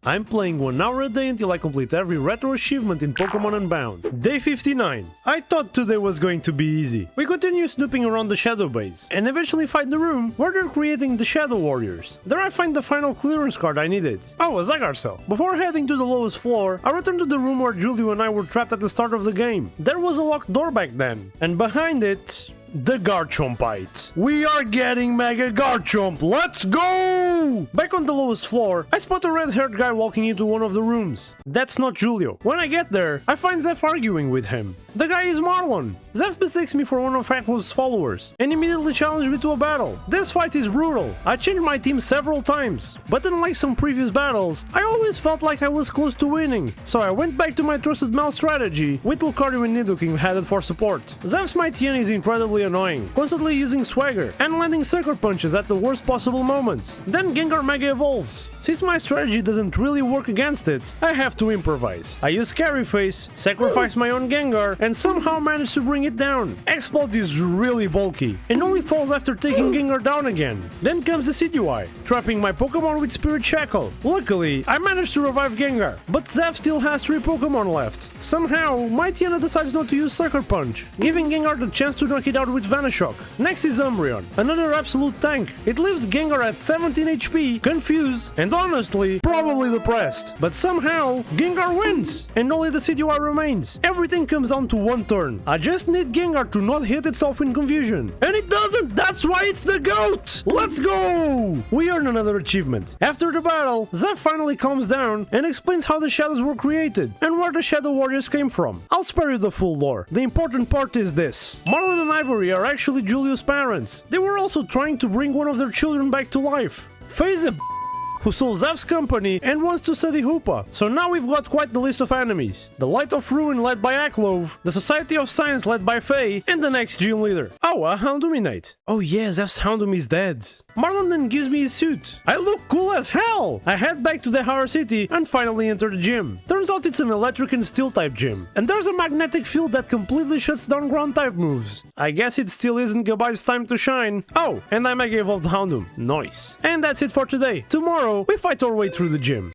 I'm playing 1 hour a day until I complete every retro achievement in Pokémon Unbound. Day 59. I thought today was going to be easy. We continue snooping around the Shadow Base, and eventually find the room where they're creating the Shadow Warriors. There I find the final clearance card I needed. Oh, a Zygarde cell. Before heading to the lowest floor, I returned to the room where Julio and I were trapped at the start of the game. There was a locked door back then, and behind it, the Garchompite. We are getting Mega Garchomp, let's go! Back on the lowest floor, I spot a red-haired guy walking into one of the rooms. That's not Julio. When I get there, I find Zeph arguing with him. The guy is Marlon. Zeph mistakes me for one of Hacklo's followers, and immediately challenged me to a battle. This fight is brutal. I changed my team several times, but unlike some previous battles, I always felt like I was close to winning. So I went back to my trusted mouse strategy, with Lucario and Nidoking headed for support. Zeph's Mightyena is incredibly annoying, constantly using swagger and landing sucker punches at the worst possible moments. Then Gengar Mega evolves. Since my strategy doesn't really work against it, I have to improvise. I use Scary Face, sacrifice my own Gengar, and somehow manage to bring it down. Explode is really bulky, and only falls after taking Gengar down again. Then comes the Decidueye, trapping my Pokemon with Spirit Shackle. Luckily, I managed to revive Gengar, but Zeph still has 3 Pokemon left. Somehow, Mightyena decides not to use Sucker Punch, giving Gengar the chance to knock it out with Venoshock. Next is Umbreon, another absolute tank. It leaves Gengar at 17 HP, confused, and honestly, probably depressed. But somehow, Gengar wins, and only the Decidueye remains. Everything comes down to one turn. I just need Gengar to not hit itself in confusion. And it doesn't! That's why it's the GOAT! Let's go! We earn another achievement. After the battle, Zeph finally calms down and explains how the shadows were created and where the Shadow Warriors came from. I'll spare you the full lore. The important part is this. Marlon and Ivory are actually Julio's parents. They were also trying to bring one of their children back to life. Phase a who stole Zeph's company and wants to study Hoopa. So now we've got quite the list of enemies. The Light of Ruin led by Aklov, the Society of Science led by Faye, and the next gym leader. Oh, a Houndominate. Oh yeah, Zeph's Houndoom is dead. Marlon then gives me his suit. I look cool as hell! I head back to the Hara City and finally enter the gym. Turns out it's an electric and steel type gym. And there's a magnetic field that completely shuts down ground type moves. I guess it still isn't Gabai's time to shine. Oh, and I Mega Evolved Houndoom. Nice. And that's it for today. Tomorrow, we fight our way through the gym.